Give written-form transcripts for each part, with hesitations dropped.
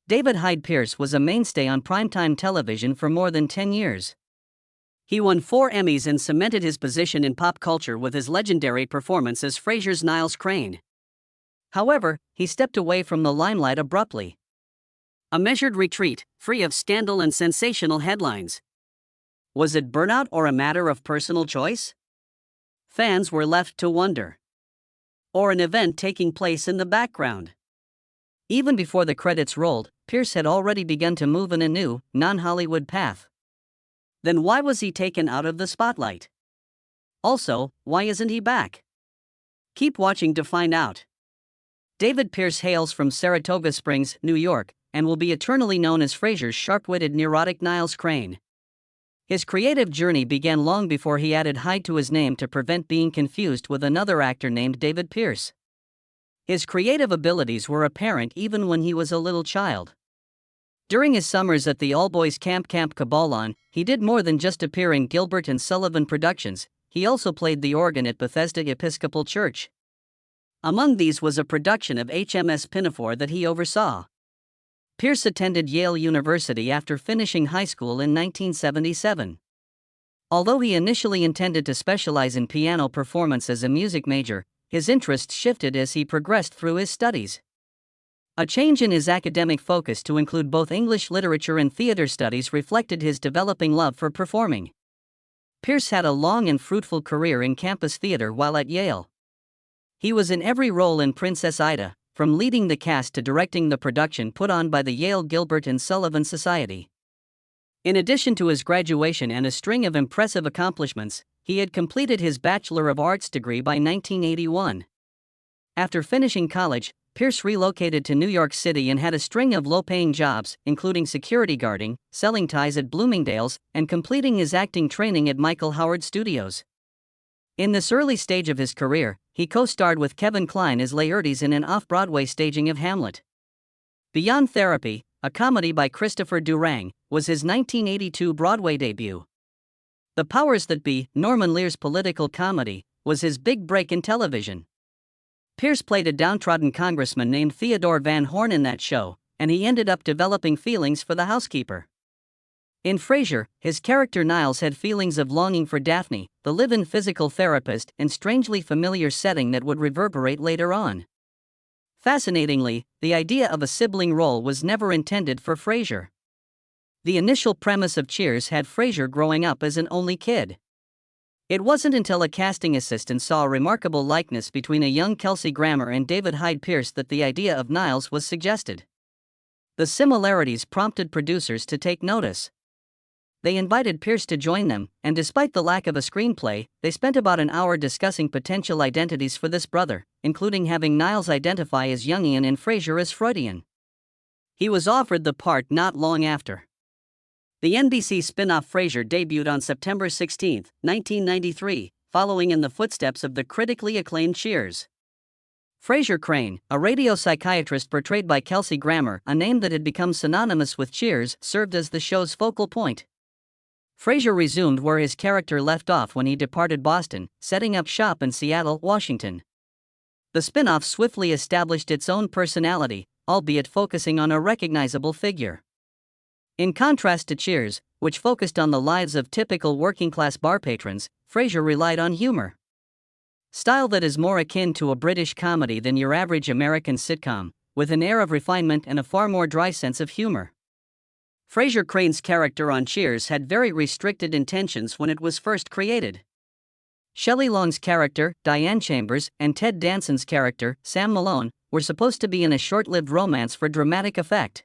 David Hyde Pierce was a mainstay on primetime television for more than 10 years. He won 4 Emmys and cemented his position in pop culture with his legendary performance as Frasier's Niles Crane. However, he stepped away from the limelight abruptly. A measured retreat, free of scandal and sensational headlines. Was it burnout or a matter of personal choice? Fans were left to wonder. Or an event taking place in the background. Even before the credits rolled, Pierce had already begun to move in a new, non-Hollywood path. Then why was he taken out of the spotlight? Also, why isn't he back? Keep watching to find out. David Pierce hails from Saratoga Springs, New York, and will be eternally known as Frasier's sharp-witted neurotic Niles Crane. His creative journey began long before he added Hyde to his name to prevent being confused with another actor named David Pierce. His creative abilities were apparent even when he was a little child. During his summers at the all-boys Camp Cabalon, he did more than just appear in Gilbert and Sullivan productions. He also played the organ at Bethesda Episcopal Church. Among these was a production of HMS Pinafore that he oversaw. Pierce attended Yale University after finishing high school in 1977. Although he initially intended to specialize in piano performance as a music major, his interests shifted as he progressed through his studies. A change in his academic focus to include both English literature and theater studies reflected his developing love for performing. Pierce had a long and fruitful career in campus theater while at Yale. He was in every role in Princess Ida, from leading the cast to directing the production put on by the Yale Gilbert and Sullivan Society. In addition to his graduation and a string of impressive accomplishments, he had completed his Bachelor of Arts degree by 1981. After finishing college, Pierce relocated to New York City and had a string of low-paying jobs, including security guarding, selling ties at Bloomingdale's, and completing his acting training at Michael Howard Studios. In this early stage of his career, he co-starred with Kevin Kline as Laertes in an off-Broadway staging of Hamlet. Beyond Therapy, a comedy by Christopher Durang, was his 1982 Broadway debut. The Powers That Be, Norman Lear's political comedy, was his big break in television. Pierce played a downtrodden congressman named Theodore Van Horn in that show, and he ended up developing feelings for the housekeeper. In Frasier, his character Niles had feelings of longing for Daphne, the live-in physical therapist, and strangely familiar setting that would reverberate later on. Fascinatingly, the idea of a sibling role was never intended for Frasier. The initial premise of Cheers had Frasier growing up as an only kid. It wasn't until a casting assistant saw a remarkable likeness between a young Kelsey Grammer and David Hyde Pierce that the idea of Niles was suggested. The similarities prompted producers to take notice. They invited Pierce to join them, and despite the lack of a screenplay, they spent about an hour discussing potential identities for this brother, including having Niles identify as Jungian and Frasier as Freudian. He was offered the part not long after. The NBC spin-off Frasier debuted on September 16, 1993, following in the footsteps of the critically acclaimed Cheers. Frasier Crane, a radio psychiatrist portrayed by Kelsey Grammer, a name that had become synonymous with Cheers, served as the show's focal point. Frasier resumed where his character left off when he departed Boston, setting up shop in Seattle, Washington. The spin-off swiftly established its own personality, albeit focusing on a recognizable figure. In contrast to Cheers, which focused on the lives of typical working-class bar patrons, Frasier relied on humor. Style that is more akin to a British comedy than your average American sitcom, with an air of refinement and a far more dry sense of humor. Frasier Crane's character on Cheers had very restricted intentions when it was first created. Shelley Long's character, Diane Chambers, and Ted Danson's character, Sam Malone, were supposed to be in a short-lived romance for dramatic effect.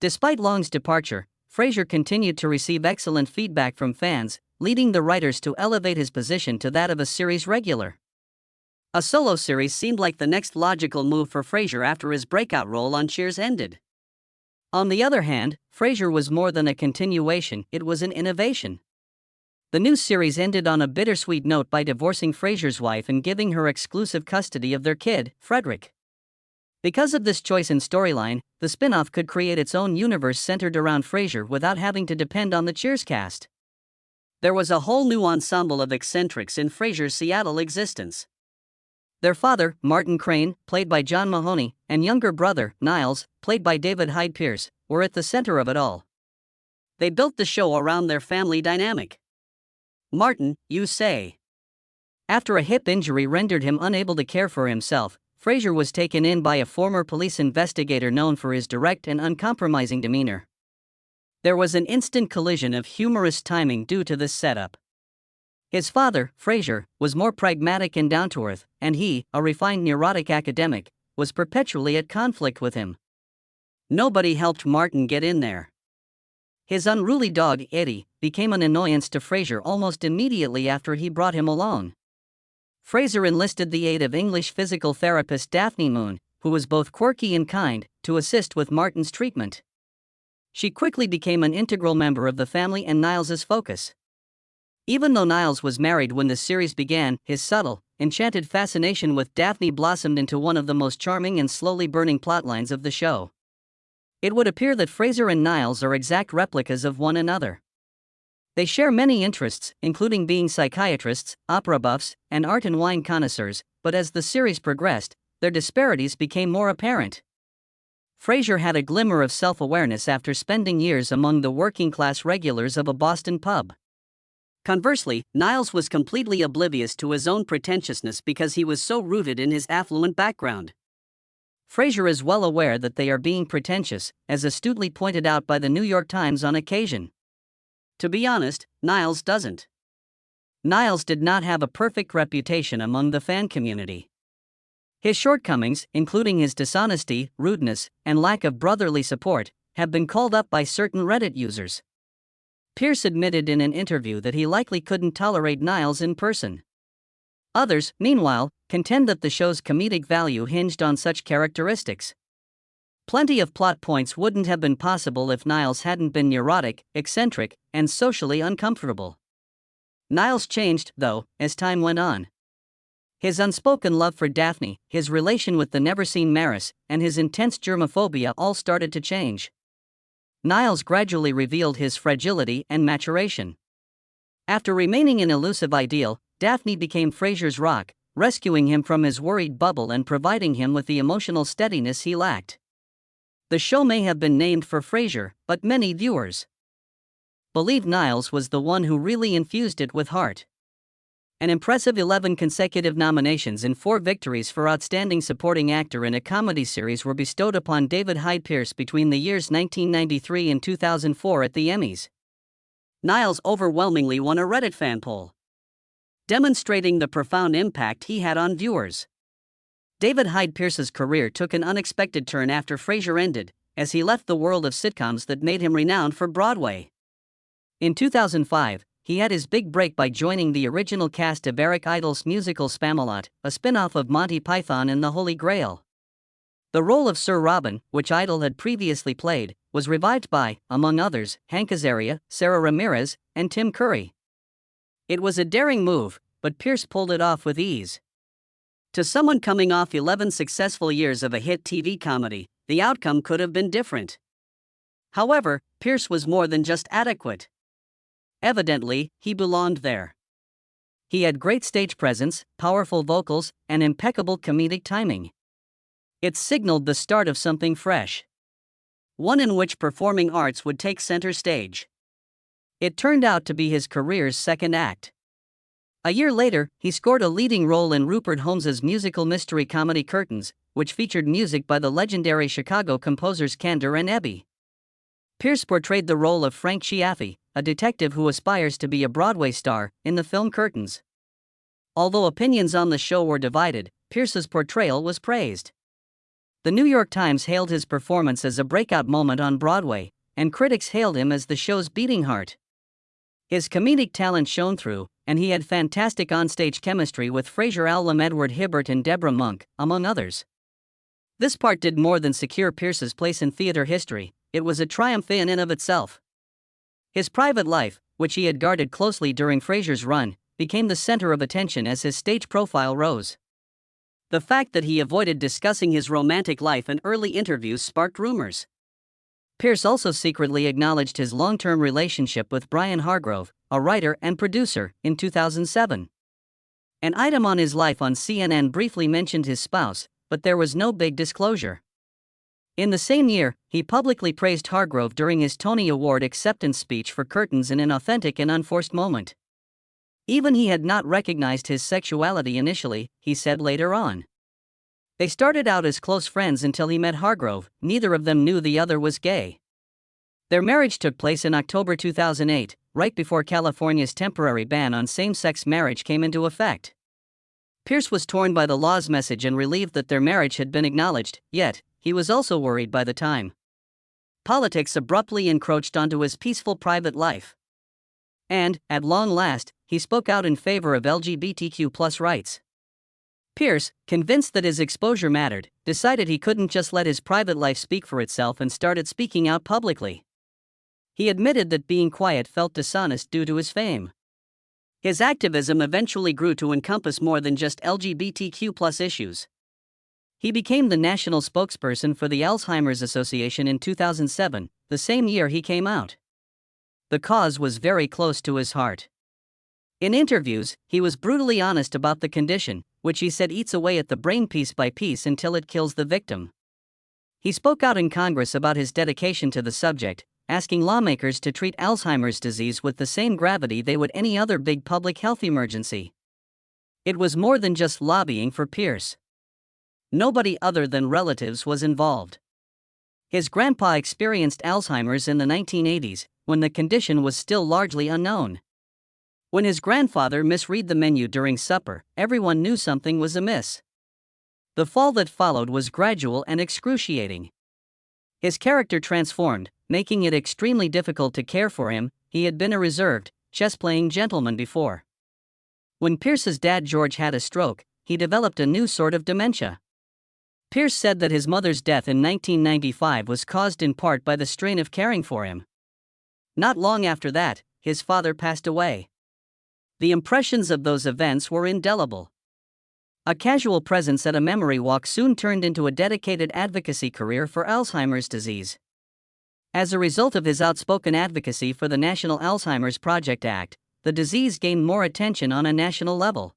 Despite Long's departure, Frasier continued to receive excellent feedback from fans, leading the writers to elevate his position to that of a series regular. A solo series seemed like the next logical move for Frasier after his breakout role on Cheers ended. On the other hand, Frasier was more than a continuation, it was an innovation. The new series ended on a bittersweet note by divorcing Frasier's wife and giving her exclusive custody of their kid, Frederick. Because of this choice in storyline, the spin-off could create its own universe centered around Frasier without having to depend on the Cheers cast. There was a whole new ensemble of eccentrics in Frasier's Seattle existence. Their father, Martin Crane, played by John Mahoney, and younger brother, Niles, played by David Hyde Pierce, were at the center of it all. They built the show around their family dynamic. Martin, you say. After a hip injury rendered him unable to care for himself, Frasier was taken in by a former police investigator known for his direct and uncompromising demeanor. There was an instant collision of humorous timing due to this setup. His father, Frasier, was more pragmatic and down-to-earth, and he, a refined neurotic academic, was perpetually at conflict with him. Nobody helped Martin get in there. His unruly dog, Eddie, became an annoyance to Frasier almost immediately after he brought him along. Frasier enlisted the aid of English physical therapist Daphne Moon, who was both quirky and kind, to assist with Martin's treatment. She quickly became an integral member of the family and Niles's focus. Even though Niles was married when the series began, his subtle, enchanted fascination with Daphne blossomed into one of the most charming and slowly burning plotlines of the show. It would appear that Frasier and Niles are exact replicas of one another. They share many interests, including being psychiatrists, opera buffs, and art and wine connoisseurs, but as the series progressed, their disparities became more apparent. Frasier had a glimmer of self-awareness after spending years among the working-class regulars of a Boston pub. Conversely, Niles was completely oblivious to his own pretentiousness because he was so rooted in his affluent background. Frasier is well aware that they are being pretentious, as astutely pointed out by the New York Times on occasion. To be honest, Niles doesn't. Niles did not have a perfect reputation among the fan community. His shortcomings, including his dishonesty, rudeness, and lack of brotherly support, have been called up by certain Reddit users. Pierce admitted in an interview that he likely couldn't tolerate Niles in person. Others, meanwhile, contend that the show's comedic value hinged on such characteristics. Plenty of plot points wouldn't have been possible if Niles hadn't been neurotic, eccentric, and socially uncomfortable. Niles changed, though, as time went on. His unspoken love for Daphne, his relation with the never-seen Maris, and his intense germophobia all started to change. Niles gradually revealed his fragility and maturation. After remaining an elusive ideal, Daphne became Frasier's rock, rescuing him from his worried bubble and providing him with the emotional steadiness he lacked. The show may have been named for Frasier, but many viewers believe Niles was the one who really infused it with heart. An impressive 11 consecutive nominations and 4 victories for Outstanding Supporting Actor in a Comedy Series were bestowed upon David Hyde Pierce between the years 1993 and 2004 at the Emmys. Niles overwhelmingly won a Reddit fan poll, demonstrating the profound impact he had on viewers. David Hyde Pierce's career took an unexpected turn after Frasier ended, as he left the world of sitcoms that made him renowned for Broadway. In 2005, he had his big break by joining the original cast of Eric Idle's musical Spamalot, a spin-off of Monty Python and the Holy Grail. The role of Sir Robin, which Idle had previously played, was revived by, among others, Hank Azaria, Sarah Ramirez, and Tim Curry. It was a daring move, but Pierce pulled it off with ease. To someone coming off 11 successful years of a hit TV comedy, the outcome could have been different. However, Pierce was more than just adequate. Evidently, he belonged there. He had great stage presence, powerful vocals, and impeccable comedic timing. It signaled the start of something fresh, one in which performing arts would take center stage. It turned out to be his career's second act. A year later, he scored a leading role in Rupert Holmes's musical mystery comedy Curtains, which featured music by the legendary Chicago composers Kander and Ebby. Pierce portrayed the role of Frank Schiaffy, a detective who aspires to be a Broadway star, in the film Curtains. Although opinions on the show were divided, Pierce's portrayal was praised. The New York Times hailed his performance as a breakout moment on Broadway, and critics hailed him as the show's beating heart. His comedic talent shone through, and he had fantastic onstage chemistry with Frasier alum Edward Hibbert and Deborah Monk, among others. This part did more than secure Pierce's place in theater history, it was a triumph in and of itself. His private life, which he had guarded closely during Frasier's run, became the center of attention as his stage profile rose. The fact that he avoided discussing his romantic life in early interviews sparked rumors. Pierce also secretly acknowledged his long-term relationship with Brian Hargrove, a writer and producer, in 2007. An item on his life on CNN briefly mentioned his spouse, but there was no big disclosure. In the same year, he publicly praised Hargrove during his Tony Award acceptance speech for Curtains in an authentic and unforced moment. Even he had not recognized his sexuality initially, he said later on. They started out as close friends until he met Hargrove. Neither of them knew the other was gay. Their marriage took place in October 2008, right before California's temporary ban on same-sex marriage came into effect. Pierce was torn by the law's message and relieved that their marriage had been acknowledged, yet he was also worried by the time politics abruptly encroached onto his peaceful private life. And, at long last, he spoke out in favor of LGBTQ+ rights. Pierce, convinced that his exposure mattered, decided he couldn't just let his private life speak for itself and started speaking out publicly. He admitted that being quiet felt dishonest due to his fame. His activism eventually grew to encompass more than just LGBTQ+ issues. He became the national spokesperson for the Alzheimer's Association in 2007, the same year he came out. The cause was very close to his heart. In interviews, he was brutally honest about the condition, which he said eats away at the brain piece by piece until it kills the victim. He spoke out in Congress about his dedication to the subject, asking lawmakers to treat Alzheimer's disease with the same gravity they would any other big public health emergency. It was more than just lobbying for Pierce. Nobody other than relatives was involved. His grandpa experienced Alzheimer's in the 1980s, when the condition was still largely unknown. When his grandfather misread the menu during supper, everyone knew something was amiss. The fall that followed was gradual and excruciating. His character transformed, making it extremely difficult to care for him. He had been a reserved, chess-playing gentleman before. When Pierce's dad George had a stroke, he developed a new sort of dementia. Pierce said that his mother's death in 1995 was caused in part by the strain of caring for him. Not long after that, his father passed away. The impressions of those events were indelible. A casual presence at a memory walk soon turned into a dedicated advocacy career for Alzheimer's disease. As a result of his outspoken advocacy for the National Alzheimer's Project Act, the disease gained more attention on a national level.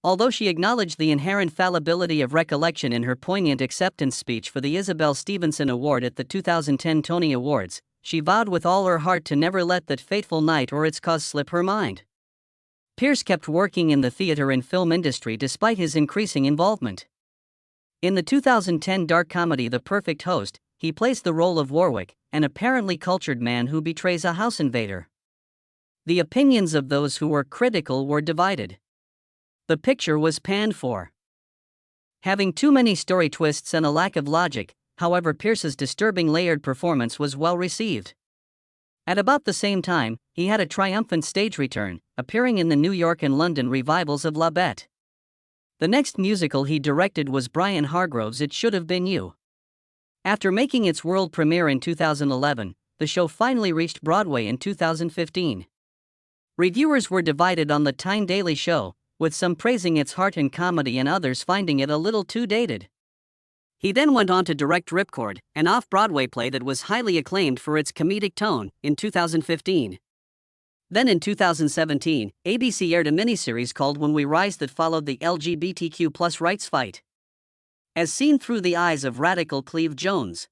Although she acknowledged the inherent fallibility of recollection in her poignant acceptance speech for the Isabel Stevenson Award at the 2010 Tony Awards, she vowed with all her heart to never let that fateful night or its cause slip her mind. Pierce kept working in the theater and film industry despite his increasing involvement. In the 2010 dark comedy The Perfect Host, he plays the role of Warwick, an apparently cultured man who betrays a house invader. The opinions of those who were critical were divided. The picture was panned for having too many story twists and a lack of logic. However, Pierce's disturbing layered performance was well received. At about the same time, he had a triumphant stage return, appearing in the New York and London revivals of La Bête. The next musical he directed was Brian Hargrove's It Should Have Been You. After making its world premiere in 2011, the show finally reached Broadway in 2015. Reviewers were divided on the Time Daily Show, with some praising its heart and comedy and others finding it a little too dated. He then went on to direct Ripcord, an off-Broadway play that was highly acclaimed for its comedic tone, in 2015. Then in 2017, ABC aired a miniseries called When We Rise that followed the LGBTQ+ rights fight, as seen through the eyes of radical Cleve Jones.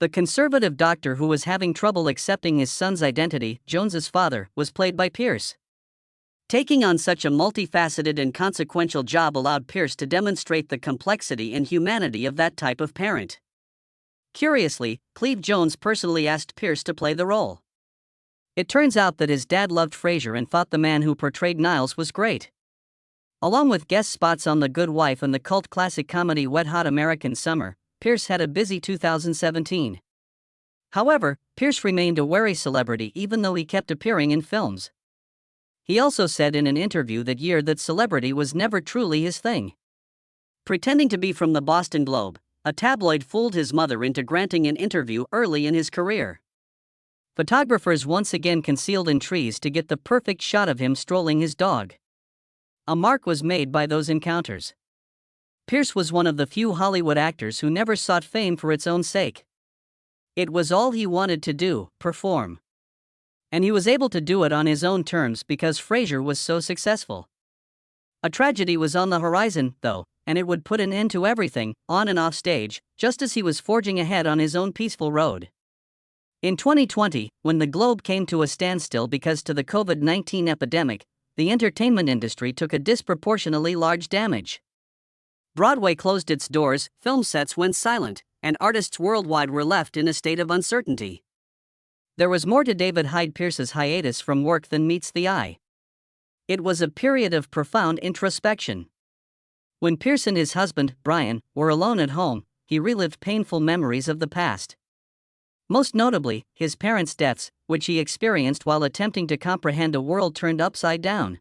The conservative doctor who was having trouble accepting his son's identity, Jones's father, was played by Pierce. Taking on such a multifaceted and consequential job allowed Pierce to demonstrate the complexity and humanity of that type of parent. Curiously, Cleve Jones personally asked Pierce to play the role. It turns out that his dad loved Frasier and thought the man who portrayed Niles was great. Along with guest spots on The Good Wife and the cult classic comedy Wet Hot American Summer, Pierce had a busy 2017. However, Pierce remained a wary celebrity even though he kept appearing in films. He also said in an interview that year that celebrity was never truly his thing. Pretending to be from the Boston Globe, a tabloid fooled his mother into granting an interview early in his career. Photographers once again concealed in trees to get the perfect shot of him strolling his dog. A mark was made by those encounters. Pierce was one of the few Hollywood actors who never sought fame for its own sake. It was all he wanted to do, perform. And he was able to do it on his own terms because Frasier was so successful. A tragedy was on the horizon, though, and it would put an end to everything, on and off stage, just as he was forging ahead on his own peaceful road. In 2020, when the globe came to a standstill because of the COVID-19 epidemic, the entertainment industry took a disproportionately large damage. Broadway closed its doors, film sets went silent, and artists worldwide were left in a state of uncertainty. There was more to David Hyde Pierce's hiatus from work than meets the eye. It was a period of profound introspection. When Pierce and his husband, Brian, were alone at home, he relived painful memories of the past. Most notably, his parents' deaths, which he experienced while attempting to comprehend a world turned upside down.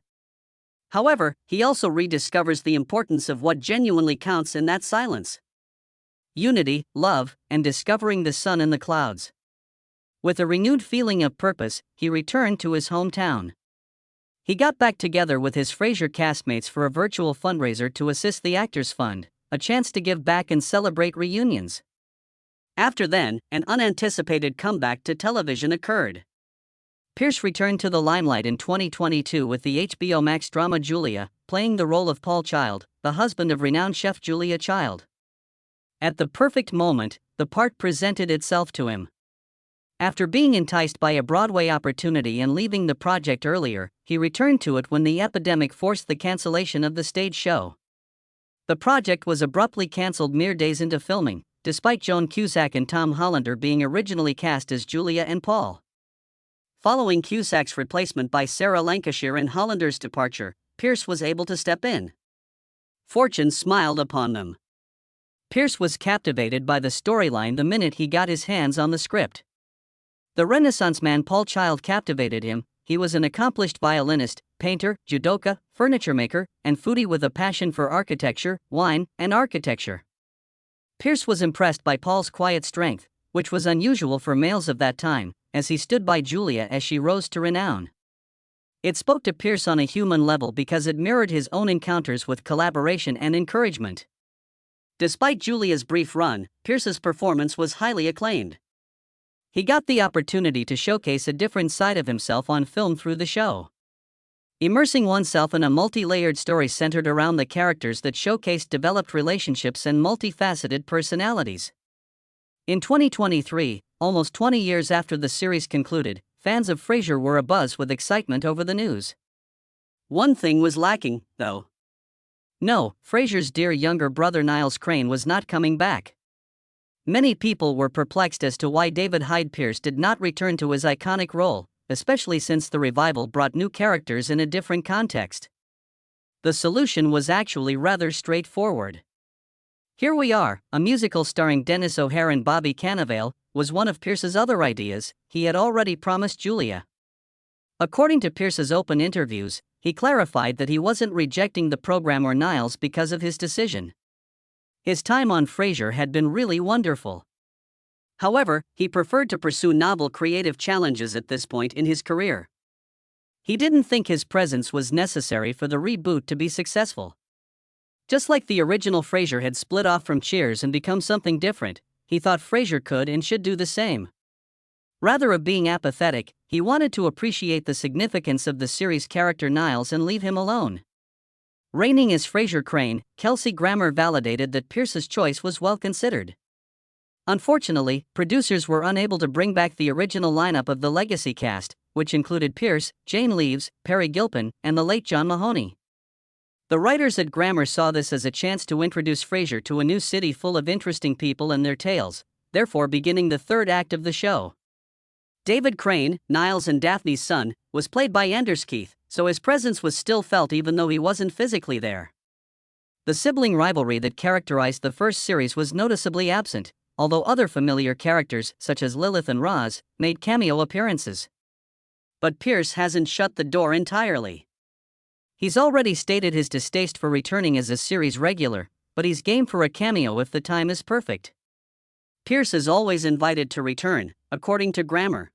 However, he also rediscovers the importance of what genuinely counts in that silence: unity, love, and discovering the sun in the clouds. With a renewed feeling of purpose, he returned to his hometown. He got back together with his Frasier castmates for a virtual fundraiser to assist the Actors Fund, a chance to give back and celebrate reunions. After then, an unanticipated comeback to television occurred. Pierce returned to the limelight in 2022 with the HBO Max drama Julia, playing the role of Paul Child, the husband of renowned chef Julia Child. At the perfect moment, the part presented itself to him. After being enticed by a Broadway opportunity and leaving the project earlier, he returned to it when the epidemic forced the cancellation of the stage show. The project was abruptly cancelled mere days into filming, despite Joan Cusack and Tom Hollander being originally cast as Julia and Paul. Following Cusack's replacement by Sarah Lancashire and Hollander's departure, Pierce was able to step in. Fortune smiled upon them. Pierce was captivated by the storyline the minute he got his hands on the script. The Renaissance man Paul Child captivated him. He was an accomplished violinist, painter, judoka, furniture maker, and foodie with a passion for architecture, wine, and architecture. Pierce was impressed by Paul's quiet strength, which was unusual for males of that time, as he stood by Julia as she rose to renown. It spoke to Pierce on a human level because it mirrored his own encounters with collaboration and encouragement. Despite Julia's brief run, Pierce's performance was highly acclaimed. He got the opportunity to showcase a different side of himself on film through the show. Immersing oneself in a multi-layered story centered around the characters that showcased developed relationships and multifaceted personalities. In 2023, almost 20 years after the series concluded, fans of Frasier were abuzz with excitement over the news. One thing was lacking, though. No, Frasier's dear younger brother Niles Crane was not coming back. Many people were perplexed as to why David Hyde Pierce did not return to his iconic role, especially since the revival brought new characters in a different context. The solution was actually rather straightforward. Here We Are, a musical starring Dennis O'Hare and Bobby Cannavale, was one of Pierce's other ideas. He had already promised Julia. According to Pierce's open interviews, he clarified that he wasn't rejecting the program or Niles because of his decision. His time on Frasier had been really wonderful. However, he preferred to pursue novel creative challenges at this point in his career. He didn't think his presence was necessary for the reboot to be successful. Just like the original Frasier had split off from Cheers and become something different, he thought Frasier could and should do the same. Rather than being apathetic, he wanted to appreciate the significance of the series' character Niles and leave him alone. Reigning as Frasier Crane, Kelsey Grammer validated that Pierce's choice was well considered. Unfortunately, producers were unable to bring back the original lineup of the legacy cast, which included Pierce, Jane Leeves, Perry Gilpin, and the late John Mahoney. The writers at Grammer saw this as a chance to introduce Frasier to a new city full of interesting people and their tales, therefore beginning the third act of the show. David Crane, Niles and Daphne's son, was played by Anders Keith, so his presence was still felt even though he wasn't physically there. The sibling rivalry that characterized the first series was noticeably absent, although other familiar characters, such as Lilith and Roz, made cameo appearances. But Pierce hasn't shut the door entirely. He's already stated his distaste for returning as a series regular, but he's game for a cameo if the time is perfect. Pierce is always invited to return, according to Grammer.